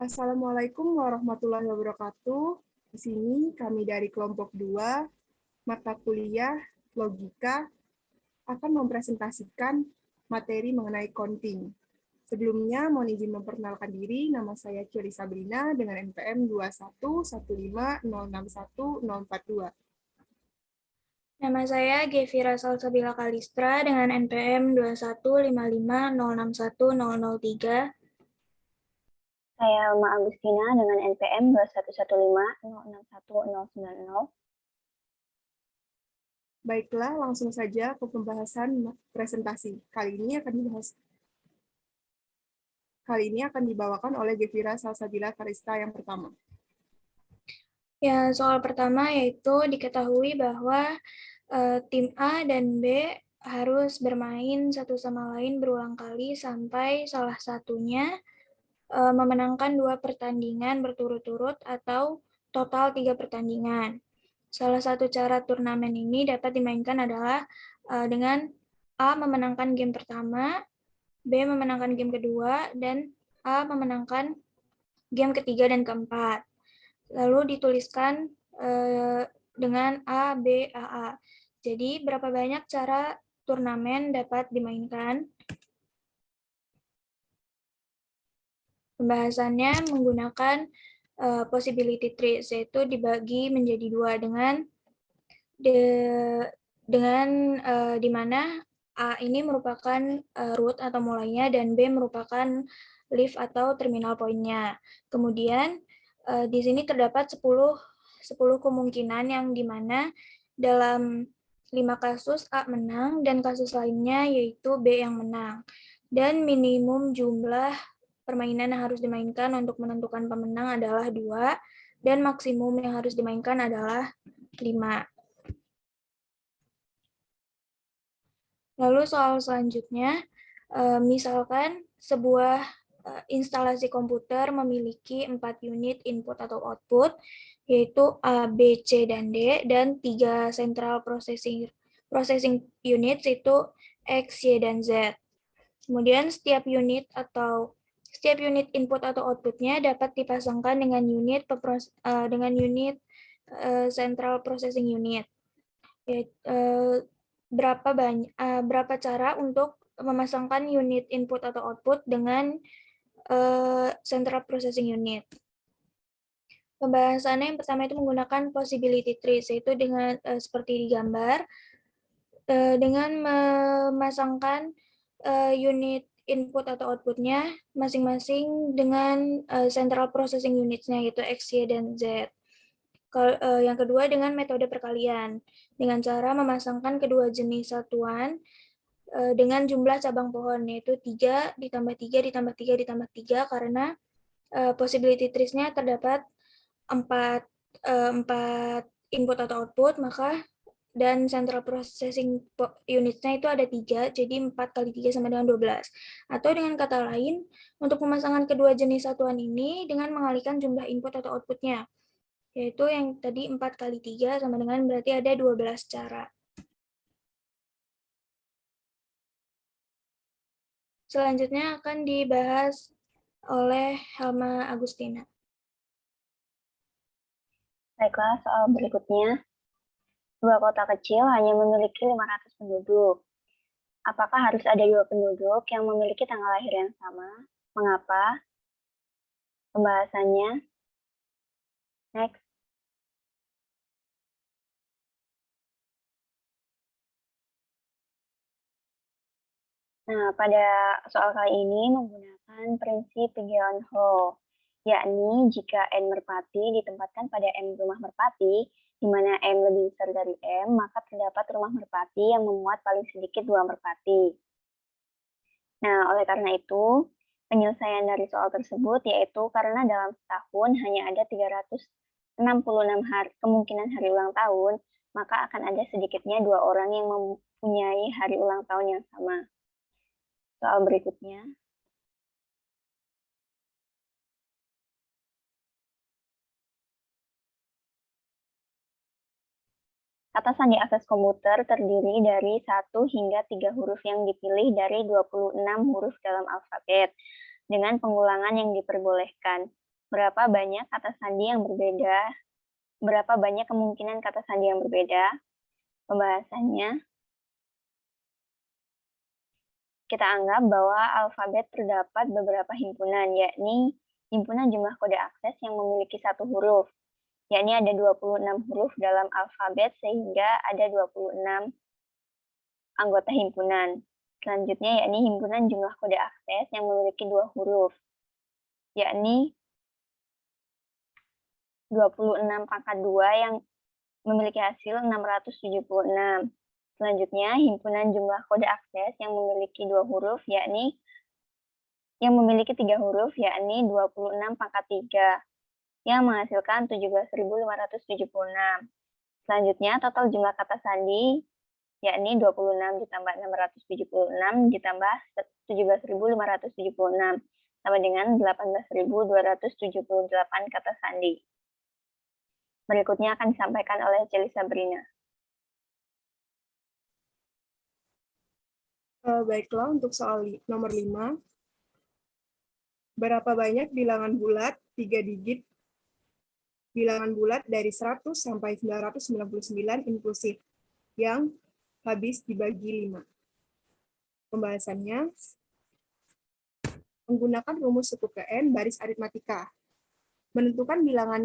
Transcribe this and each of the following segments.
Assalamualaikum warahmatullahi wabarakatuh. Di sini kami dari kelompok 2, mata kuliah Logika, akan mempresentasikan materi mengenai counting. Sebelumnya, mohon izin memperkenalkan diri, nama saya Ciri Sabrina dengan NPM 21150610042. Nama saya Gevira Salsabila Kalistra dengan NPM 21550610003. Saya Alma Agustina dengan NPM 21150619090. Baiklah, langsung saja ke pembahasan presentasi. Kali ini akan dibawakan oleh Gevira Salsabila Kalistra yang pertama. Ya, soal pertama yaitu diketahui bahwa tim A dan B harus bermain satu sama lain berulang kali sampai salah satunya memenangkan 2 pertandingan berturut-turut atau total 3 pertandingan. Salah satu cara turnamen ini dapat dimainkan adalah dengan A memenangkan game pertama, B memenangkan game kedua, dan A memenangkan game ketiga dan keempat. Lalu dituliskan dengan A, B, AA. Jadi, berapa banyak cara turnamen dapat dimainkan? Pembahasannya menggunakan possibility trees, yaitu dibagi menjadi 2 di mana A ini merupakan root atau mulainya dan B merupakan leaf atau terminal poinnya. Kemudian di sini terdapat 10 kemungkinan yang dimana dalam 5 kasus A menang dan kasus lainnya yaitu B yang menang. Dan minimum jumlah permainan yang harus dimainkan untuk menentukan pemenang adalah 2 dan maksimum yang harus dimainkan adalah 5. Lalu soal selanjutnya, misalkan sebuah instalasi komputer memiliki 4 unit input atau output, yaitu A, B, C, dan D, dan 3 central processing units, yaitu X, Y, dan Z. Kemudian setiap unit input atau outputnya dapat dipasangkan dengan unit central processing unit. Berapa cara untuk memasangkan unit input atau output dengan central processing unit. Pembahasannya yang pertama itu menggunakan possibility trees, yaitu dengan seperti di gambar, dengan memasangkan unit input atau outputnya masing-masing dengan central processing units-nya, yaitu X, Y, dan Z. Yang kedua dengan metode perkalian, dengan cara memasangkan kedua jenis satuan dengan jumlah cabang pohon, yaitu 3 ditambah 3 ditambah 3 ditambah 3, karena possibility trees-nya terdapat 4 input atau output, dan central processing unit-nya itu ada 3, jadi 4 kali 3 sama dengan 12. Atau dengan kata lain, untuk pemasangan kedua jenis satuan ini dengan mengalihkan jumlah input atau output-nya, yaitu yang tadi 4 kali 3 sama dengan berarti ada 12 cara. Selanjutnya akan dibahas oleh Helma Agustina. Baiklah, soal berikutnya. 2 kota kecil hanya memiliki 500 penduduk. Apakah harus ada 2 penduduk yang memiliki tanggal lahir yang sama? Mengapa? Pembahasannya. Next. Nah, pada soal kali ini menggunakan prinsip pigeonhole, yakni jika N merpati ditempatkan pada M rumah merpati, di mana M lebih besar dari M, maka terdapat rumah merpati yang memuat paling sedikit 2 merpati. Nah, oleh karena itu, penyelesaian dari soal tersebut yaitu karena dalam setahun hanya ada 366 kemungkinan hari ulang tahun, maka akan ada sedikitnya 2 orang yang mempunyai hari ulang tahun yang sama. Soal berikutnya. Kata sandi akses komputer terdiri dari 1 hingga 3 huruf yang dipilih dari 26 huruf dalam alfabet, dengan pengulangan yang diperbolehkan. berapa banyak kata sandi yang berbeda? Berapa banyak kemungkinan kata sandi yang berbeda? Pembahasannya, kita anggap bahwa alfabet terdapat beberapa himpunan, yakni himpunan jumlah kode akses yang memiliki satu huruf, yakni ada 26 huruf dalam alfabet sehingga ada 26 anggota himpunan. Selanjutnya yakni himpunan jumlah kode akses yang memiliki 2 huruf, yakni 26 pangkat 2 yang memiliki hasil 676. Selanjutnya, himpunan jumlah kode akses yang memiliki 2 huruf, yakni yang memiliki 3 huruf, yakni 26 pangkat 3, yang menghasilkan 17.576. Selanjutnya, total jumlah kata sandi, yakni 26 ditambah 676 ditambah 17.576, sama dengan 18.278 kata sandi. Berikutnya akan disampaikan oleh Celi Sabrina. Baiklah, untuk soal nomor 5. Berapa banyak bilangan bulat 3 digit bilangan bulat dari 100 sampai 999 inklusif yang habis dibagi 5? Pembahasannya, menggunakan rumus suku ke N baris aritmatika. Menentukan bilangan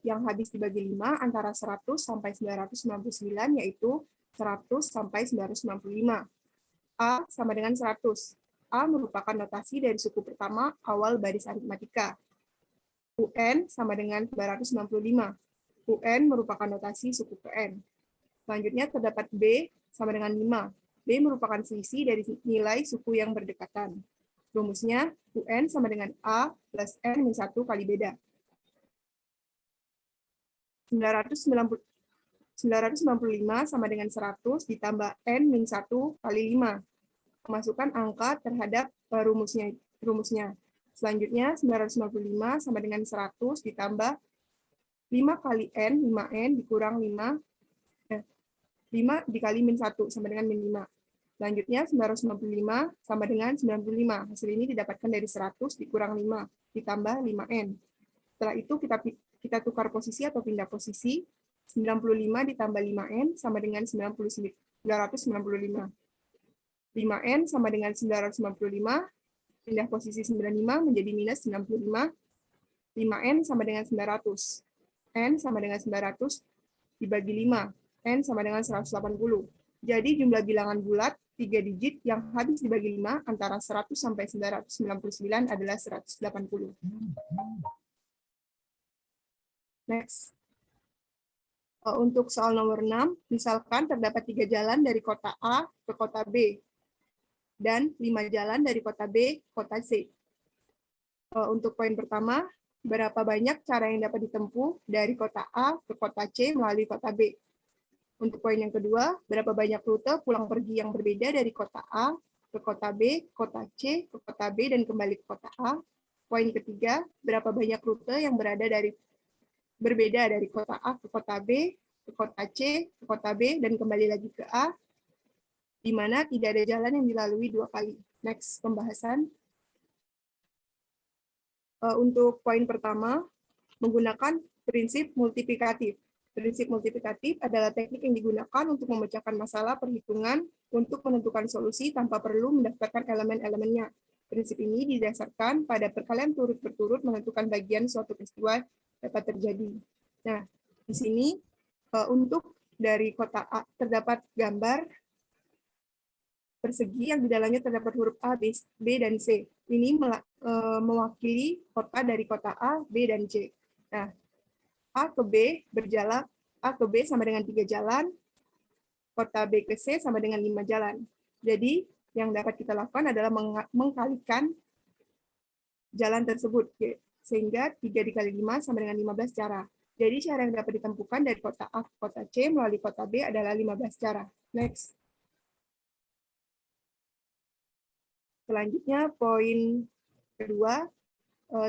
yang habis dibagi 5 antara 100 sampai 999, yaitu 100 sampai 995. A sama dengan 100. A merupakan notasi dari suku pertama awal baris aritmatika. UN sama dengan 995. UN merupakan notasi suku ke N. Selanjutnya terdapat B sama dengan 5. B merupakan selisih dari nilai suku yang berdekatan. Rumusnya UN sama dengan A plus N min 1 kali beda. 995 sama dengan 100 ditambah N min 1 kali 5. Memasukkan angka terhadap rumusnya. Selanjutnya 995 sama dengan 100 ditambah 5 kali N, 5N dikurang 5 dikali min 1 sama dengan min 5. Selanjutnya 995 sama dengan 95. Hasil ini didapatkan dari 100 dikurang 5 ditambah 5N. Setelah itu kita tukar posisi atau pindah posisi. 95 ditambah 5N sama dengan 995. 5N sama dengan 995, pindah posisi 95 menjadi minus 95, 5N sama dengan 900. N sama dengan 900 dibagi 5, N sama dengan 180. Jadi jumlah bilangan bulat 3 digit yang habis dibagi 5 antara 100 sampai 999 adalah 180. Next. Untuk soal nomor 6, misalkan terdapat 3 jalan dari kota A ke kota B, dan 5 jalan dari kota B ke kota C. Untuk poin pertama, berapa banyak cara yang dapat ditempuh dari kota A ke kota C melalui kota B. Untuk poin yang kedua, berapa banyak rute pulang pergi yang berbeda dari kota A ke kota B, kota C, ke kota B, dan kembali ke kota A. Poin ketiga, berapa banyak rute yang berbeda dari kota A ke kota B, ke kota C, ke kota B, dan kembali lagi ke A, di mana tidak ada jalan yang dilalui 2 kali. Next, pembahasan. Untuk poin pertama, menggunakan prinsip multiplikatif. Prinsip multiplikatif adalah teknik yang digunakan untuk memecahkan masalah perhitungan untuk menentukan solusi tanpa perlu mendaftarkan elemen-elemennya. Prinsip ini didasarkan pada perkalian turut-berturut menentukan bagian suatu peristiwa dapat terjadi. Nah, di sini untuk dari kota A terdapat gambar persegi yang di dalamnya terdapat huruf A, B, dan C. Ini mewakili kota dari kota A, B, dan C. Nah, A ke B berjalan, A ke B sama dengan 3 jalan, kota B ke C sama dengan 5 jalan. Jadi, yang dapat kita lakukan adalah mengkalikan jalan tersebut, sehingga 3 dikali 5 sama dengan 15 cara. Jadi, cara yang dapat ditempuhkan dari kota A ke kota C melalui kota B adalah 15 cara. Next. Selanjutnya, poin kedua,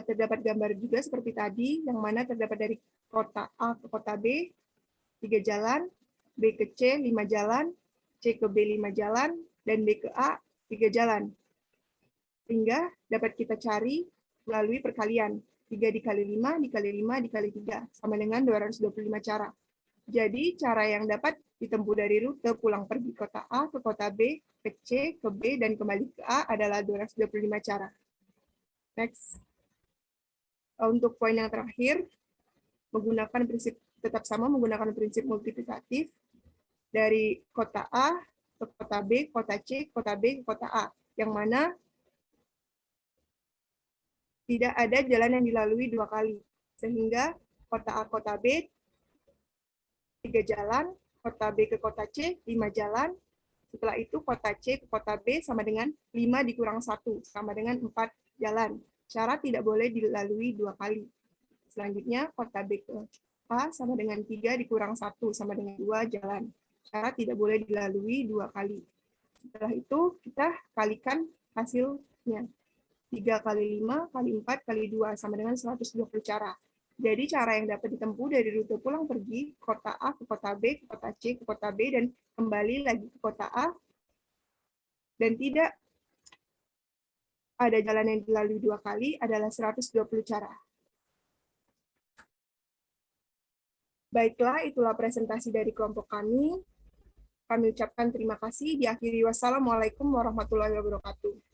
terdapat gambar juga seperti tadi, yang mana terdapat dari kota A ke kota B, 3 jalan, B ke C, 5 jalan, C ke B, 5 jalan, dan B ke A, 3 jalan. Sehingga dapat kita cari melalui perkalian. 3 dikali 5 dikali 5 dikali 3 sama dengan 225 cara. Jadi cara yang dapat ditempuh dari rute pulang pergi kota A ke kota B, ke C, ke B, dan kembali ke A adalah 225 cara. Next. Untuk poin yang terakhir, menggunakan prinsip tetap sama, menggunakan prinsip multiplikatif dari kota A ke kota B, kota C, kota B, ke kota A, yang mana tidak ada jalan yang dilalui 2 kali. Sehingga kota A, kota B, 3 jalan, kota B ke kota C, 5 jalan. Setelah itu kota C ke kota B sama dengan 5 dikurang 1, sama dengan 4 jalan. Syarat tidak boleh dilalui 2 kali. Selanjutnya, kota B ke A sama dengan 3 dikurang 1, sama dengan 2 jalan. Syarat tidak boleh dilalui 2 kali. Setelah itu, kita kalikan hasilnya. 3 kali 5 kali 4 kali 2 sama dengan 120 cara. Jadi cara yang dapat ditempuh dari rute pulang pergi kota A ke kota B, ke kota C, ke kota B, dan kembali lagi ke kota A, dan tidak ada jalan yang dilalui 2 kali adalah 120 cara. Baiklah, itulah presentasi dari kelompok kami. Kami ucapkan terima kasih. Diakhiri, wassalamualaikum warahmatullahi wabarakatuh.